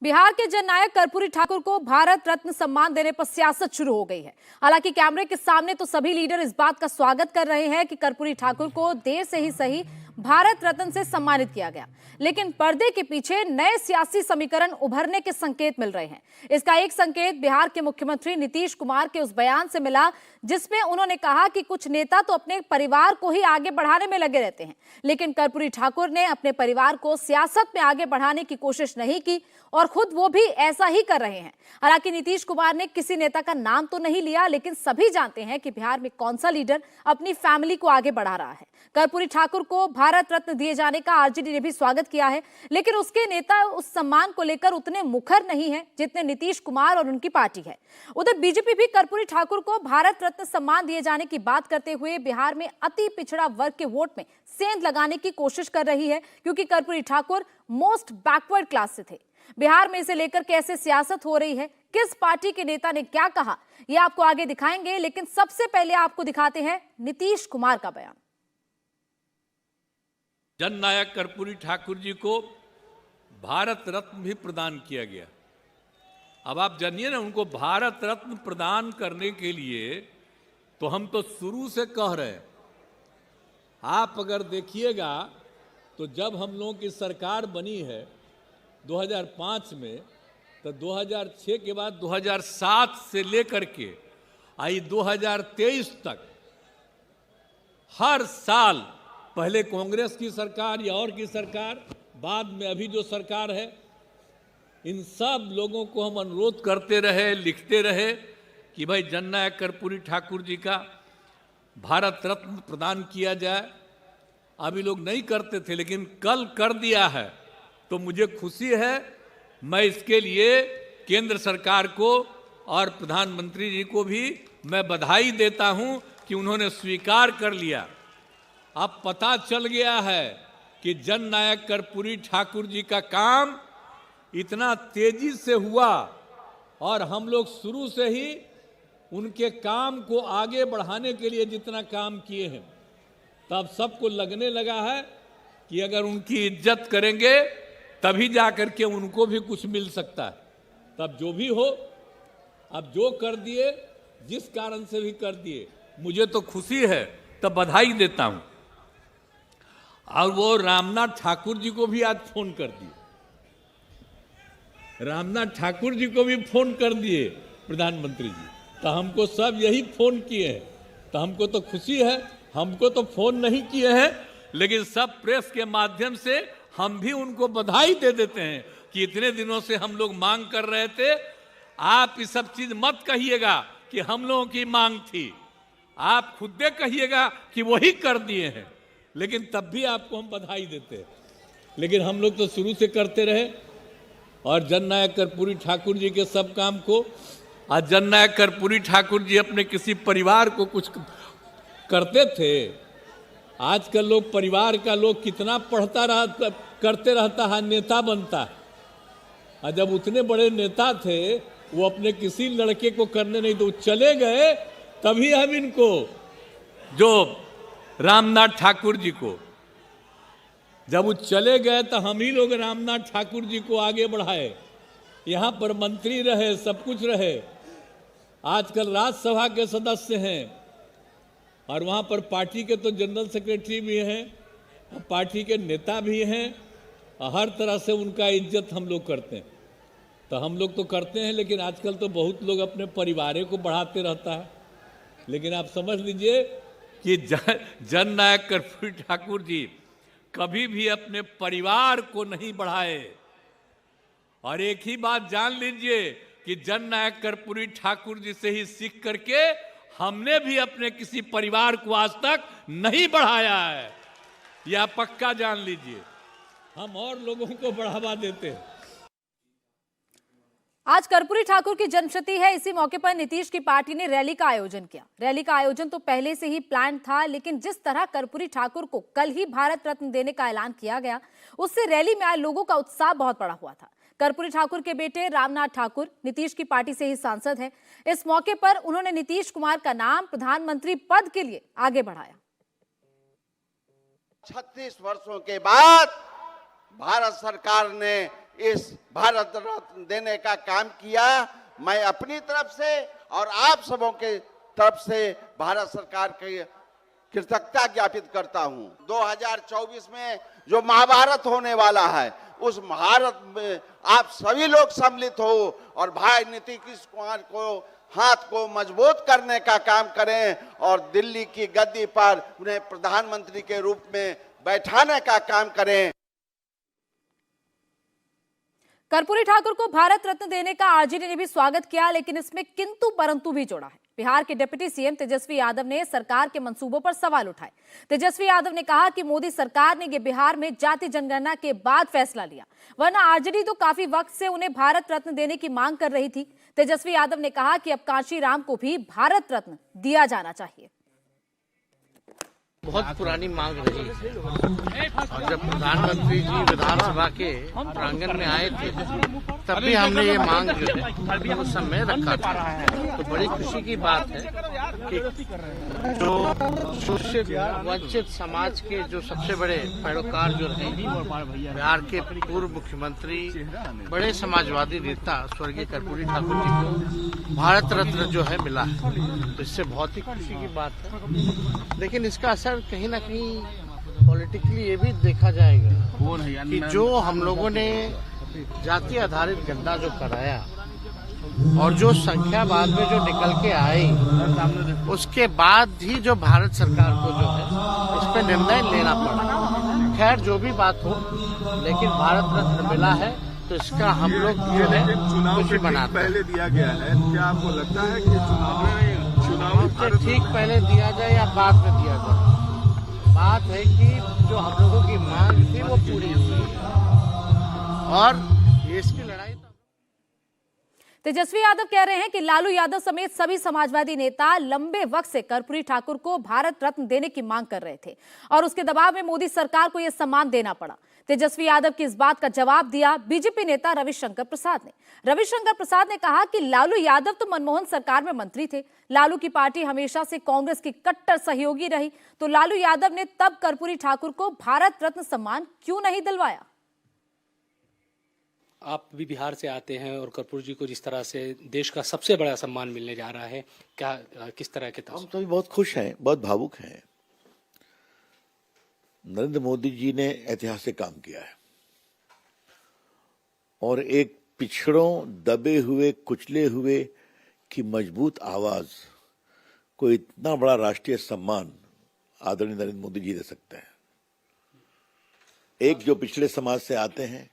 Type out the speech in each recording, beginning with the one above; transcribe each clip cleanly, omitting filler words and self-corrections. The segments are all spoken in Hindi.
बिहार के जननायक कर्पूरी ठाकुर को भारत रत्न सम्मान देने पर सियासत शुरू हो गई है। हालांकि कैमरे के सामने तो सभी लीडर इस बात का स्वागत कर रहे हैं कि कर्पूरी ठाकुर को देर से ही सही भारत रत्न से सम्मानित किया गया, लेकिन पर्दे के पीछे नए सियासी समीकरण उभरने के संकेत मिल रहे हैं। इसका एक संकेत बिहार के मुख्यमंत्री नीतीश कुमार के उस बयान से मिला जिसमें उन्होंने कहा कि कुछ नेता तो अपने परिवार को ही आगे बढ़ाने में लगे रहते हैं, लेकिन कर्पूरी ठाकुर ने अपने परिवार को सियासत में आगे बढ़ाने की कोशिश नहीं की और खुद वो भी ऐसा ही कर रहे हैं। हालांकि नीतीश कुमार ने किसी नेता का नाम तो नहीं लिया, लेकिन सभी जानते हैं कि बिहार में कौन सा लीडर अपनी फैमिली को आगे बढ़ा रहा है। कर्पूरी ठाकुर को भारत रत्न दिए जाने का आरजेडी ने भी स्वागत किया है, लेकिन उसके नेता उस सम्मान को लेकर उतने मुखर नहीं है जितने नीतीश कुमार और उनकी पार्टी है। उधर बीजेपी भी कर्पूरी ठाकुर को भारत रत्न सम्मान दिए जाने की बात करते हुए बिहार में अति पिछड़ा वर्ग के वोट में सेंध लगाने की कोशिश कर रही है, क्योंकि Karpoori Thakur most backward class से थे। बिहार में इसे लेकर कैसे सियासत हो रही है, किस पार्टी के नेता ने क्या कहा, यह आपको आगे दिखाएंगे, लेकिन सबसे पहले आपको दिखाते हैं नीतीश कुमार का बयान। जननायक कर्पूरी ठाकुर जी को भारत रत्न भी प्रदान किया गया। अब आप जानिए ना, उनको भारत रत्न प्रदान करने के लिए तो हम तो शुरू से कह रहे हैं। आप अगर देखिएगा तो जब हम लोगों की सरकार बनी है 2005 में, तो 2006 के बाद 2007 से लेकर के आई 2023 तक हर साल, पहले कांग्रेस की सरकार या और की सरकार, बाद में अभी जो सरकार है, इन सब लोगों को हम अनुरोध करते रहे, लिखते रहे कि भाई जननायक कर्पूरी ठाकुर जी का भारत रत्न प्रदान किया जाए। अभी लोग नहीं करते थे, लेकिन कल कर दिया है तो मुझे खुशी है। मैं इसके लिए केंद्र सरकार को और प्रधानमंत्री जी को भी मैं बधाई देता हूं कि उन्होंने स्वीकार कर लिया। अब पता चल गया है कि जननायक कर्पूरी ठाकुर जी का काम इतना तेजी से हुआ और हम लोग शुरू से ही उनके काम को आगे बढ़ाने के लिए जितना काम किए हैं, तब सबको लगने लगा है कि अगर उनकी इज्जत करेंगे तभी जाकर के उनको भी कुछ मिल सकता है। तब जो भी हो, अब जो कर दिए, जिस कारण से भी कर दिए, मुझे तो खुशी है, तब बधाई देता हूं। और वो रामनाथ ठाकुर जी को भी आज फोन कर दिए, रामनाथ ठाकुर जी को भी फोन कर दिए प्रधानमंत्री जी, तो हमको सब यही फोन किए हैं। तो हमको तो खुशी है, हमको तो फोन नहीं किए हैं, लेकिन सब प्रेस के माध्यम से हम भी उनको बधाई दे देते हैं कि इतने दिनों से हम लोग मांग कर रहे थे। आप ये सब चीज मत कहिएगा कि हम लोगों की मांग थी, आप खुद कहिएगा कि वही कर दिए हैं, लेकिन तब भी आपको हम बधाई देते हैं। लेकिन हम लोग तो शुरू से करते रहे और जननायक कर्पूरी ठाकुर जी के सब काम को, आज जननायक कर्पूरी ठाकुर जी अपने किसी परिवार को कुछ करते थे। आजकल लोग परिवार का लोग कितना करते रहता है, नेता बनता है। और जब उतने बड़े नेता थे, वो अपने किसी लड़के को करने नहीं, तो चले गए। तभी हम इनको, जो रामनाथ ठाकुर जी को, जब वो चले गए तो हम ही लोग रामनाथ ठाकुर जी को आगे बढ़ाए। यहाँ पर मंत्री रहे, सब कुछ रहे, आजकल राज्यसभा के सदस्य हैं और वहाँ पर पार्टी के तो जनरल सेक्रेटरी भी हैं, पार्टी के नेता भी हैं, और हर तरह से उनका इज्जत हम लोग करते हैं। तो हम लोग तो करते हैं, लेकिन आजकल तो बहुत लोग अपने परिवार को बढ़ाते रहता है। लेकिन आप समझ लीजिए कि जननायक कर्पूरी ठाकुर जी कभी भी अपने परिवार को नहीं बढ़ाए। और एक ही बात जान लीजिए कि जननायक कर्पूरी ठाकुर जी से ही सीख करके हमने भी अपने किसी परिवार को आज तक नहीं बढ़ाया है, यह पक्का जान लीजिए। हम और लोगों को बढ़ावा देते हैं। आज कर्पूरी ठाकुर की जन्मशती है। इसी मौके पर नीतीश की पार्टी ने रैली का आयोजन किया। रैली का आयोजन तो पहले से ही प्लान था, लेकिन जिस तरह कर्पूरी ठाकुर को कल ही भारत रत्न देने का ऐलान किया गया, उससे रैली में आए लोगों का उत्साह बहुत बड़ा हुआ था। कर्पूरी ठाकुर के बेटे रामनाथ ठाकुर नीतीश की पार्टी से ही सांसद हैं। इस मौके पर उन्होंने नीतीश कुमार का नाम प्रधानमंत्री पद के लिए आगे बढ़ाया। 36 वर्षों के बाद भारत सरकार ने इस भारत रत्न देने का काम किया। मैं अपनी तरफ से और आप सबों के तरफ से भारत सरकार की कृतज्ञता ज्ञापित करता हूं। 2024 में जो महाभारत होने वाला है, उस महाभारत में आप सभी लोग सम्मिलित हो और भाई नीतीश कुमार को हाथ को मजबूत करने का काम करें और दिल्ली की गद्दी पर उन्हें प्रधानमंत्री के रूप में बैठाने का काम करें। कर्पूरी ठाकुर को भारत रत्न देने का आरजेडी ने भी स्वागत किया, लेकिन इसमें किंतु परंतु भी जोड़ा है। बिहार के डिप्टी सीएम तेजस्वी यादव ने सरकार के मंसूबों पर सवाल उठाए। तेजस्वी यादव ने कहा कि मोदी सरकार ने ये बिहार में जाति जनगणना के बाद फैसला लिया, वरना आरजेडी तो काफी वक्त से उन्हें भारत रत्न देने की मांग कर रही थी। तेजस्वी यादव ने कहा कि अब कांशीराम को भी भारत रत्न दिया जाना चाहिए। बहुत पुरानी मांग रही है और जब प्रधानमंत्री जी विधानसभा के प्रांगण में आए थे तब भी हमने ये मांग जो है उस समय रखा था। तो बड़ी खुशी की बात है कि जो शोषित वंचित समाज के जो सबसे बड़े पैरोकार जो रहे बिहार के पूर्व मुख्यमंत्री बड़े समाजवादी नेता स्वर्गीय कर्पूरी ठाकुर जी को भारत रत्न जो है मिला है, तो इससे बहुत ही खुशी की बात है। लेकिन इसका असर कहीं ना कहीं पॉलिटिकली ये भी देखा जाएगा कि जो हम लोगों ने जाति आधारित गणना जो कराया और जो संख्या बाद में जो निकल के आई, उसके बाद ही जो भारत सरकार को जो है इस पर निर्णय लेना पड़ा। खैर जो भी बात हो, लेकिन भारत रत्न मिला है तो इसका हम लोग जो है खुशी मनाते हैं। पहले दिया गया है, क्या आपको लगता है कि चुनावी ठीक पहले दिया जाए या बाद में दिया जाए? बात है कि जो हम लोगों की मांग थी वो पूरी हुई है और ये इसकी लड़ाई। तेजस्वी यादव कह रहे हैं कि लालू यादव समेत सभी समाजवादी नेता लंबे वक्त से कर्पूरी ठाकुर को भारत रत्न देने की मांग कर रहे थे और उसके दबाव में मोदी सरकार को यह सम्मान देना पड़ा। तेजस्वी यादव की इस बात का जवाब दिया बीजेपी नेता रविशंकर प्रसाद ने। रविशंकर प्रसाद ने कहा कि लालू यादव तो मनमोहन सरकार में मंत्री थे, लालू की पार्टी हमेशा से कांग्रेस की कट्टर सहयोगी रही, तो लालू यादव ने तब कर्पूरी ठाकुर को भारत रत्न सम्मान क्यों नहीं दिलवाया? आप भी बिहार से आते हैं और कर्पूरी जी को जिस तरह से देश का सबसे बड़ा सम्मान मिलने जा रहा है, क्या किस तरह के हम सभी बहुत खुश हैं, बहुत भावुक हैं। नरेंद्र मोदी जी ने ऐतिहासिक काम किया है और एक पिछड़ों, दबे हुए, कुचले हुए की मजबूत आवाज को इतना बड़ा राष्ट्रीय सम्मान आदरणीय नरेंद्र मोदी जी दे सकते हैं। एक जो पिछड़े समाज से आते हैं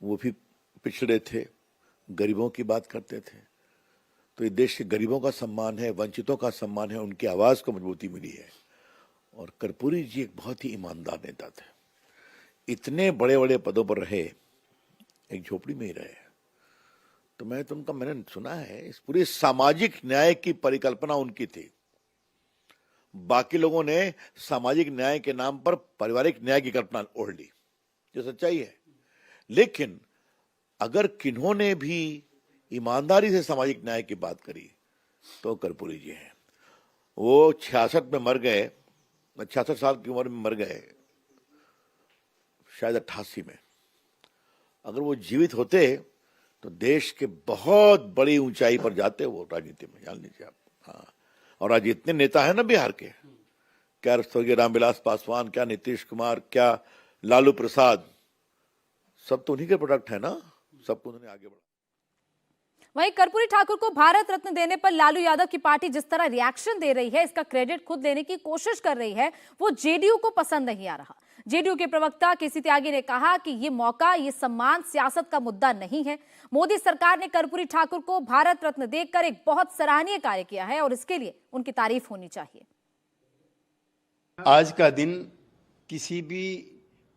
वो भी पिछड़े थे, गरीबों की बात करते थे, तो ये देश के गरीबों का सम्मान है, वंचितों का सम्मान है, उनकी आवाज को मजबूती मिली है। और कर्पूरी जी एक बहुत ही ईमानदार नेता थे, इतने बड़े बड़े पदों पर रहे, एक झोपड़ी में ही रहे। तो मैंने सुना है इस पूरी सामाजिक न्याय की परिकल्पना उनकी थी। बाकी लोगों ने सामाजिक न्याय के नाम पर पारिवारिक न्याय की कल्पना ओढ़ ली, जो सच्चाई है। लेकिन अगर किन्होंने भी ईमानदारी से सामाजिक न्याय की बात करी तो कर्पूरी जी हैं। वो 66 में मर गए, 66 साल की उम्र में मर गए, शायद 88 में। अगर वो जीवित होते तो देश के बहुत बड़ी ऊंचाई पर जाते वो राजनीति में, जान लीजिए आप। हाँ, और आज इतने नेता है ना बिहार के, क्या स्वर्गीय रामविलास पासवान, क्या नीतीश कुमार, क्या लालू प्रसाद, सब तो उन्हीं के प्रोडक्ट है ना, सबको उन्होंने आगे बढ़ा। वहीं कर्पूरी ठाकुर को भारत रत्न देने पर लालू यादव की पार्टी जिस तरह रिएक्शन दे रही है, इसका क्रेडिट खुद लेने की कोशिश कर रही है, वो जेडीयू को पसंद नहीं आ रहा। जेडीयू के प्रवक्ता केसी त्यागी ने कहा कि ये मौका, ये सम्मान सियासत का मुद्दा नहीं है। मोदी सरकार ने कर्पूरी ठाकुर को भारत रत्न देकर एक बहुत सराहनीय कार्य किया है और इसके लिए उनकी तारीफ होनी चाहिए। आज का दिन किसी भी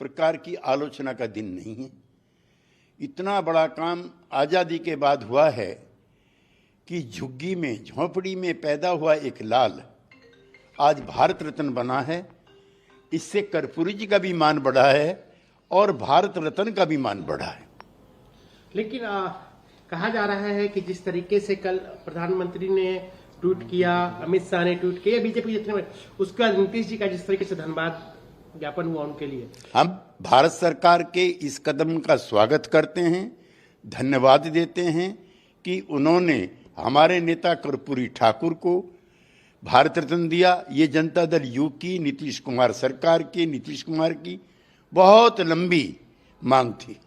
प्रकार की आलोचना का दिन नहीं है। इतना बड़ा काम आजादी के बाद हुआ है कि झुग्गी में, झोंपड़ी में पैदा हुआ एक लाल आज भारत रत्न बना है। इससे कर्पूरी जी का भी मान बढ़ा है और भारत रत्न का भी मान बढ़ा है। लेकिन कहा जा रहा है कि जिस तरीके से कल प्रधानमंत्री ने ट्वीट किया, अमित शाह ने ट्वीट किया, बीजेपी जितने, उसका नीतीश जी का जिस तरीके से धन्यवाद ज्ञापन हुआ उनके लिए, हम भारत सरकार के इस कदम का स्वागत करते हैं, धन्यवाद देते हैं कि उन्होंने हमारे नेता कर्पूरी ठाकुर को भारत रत्न दिया। ये जनता दल यू की नीतीश कुमार सरकार की, नीतीश कुमार की बहुत लंबी मांग थी।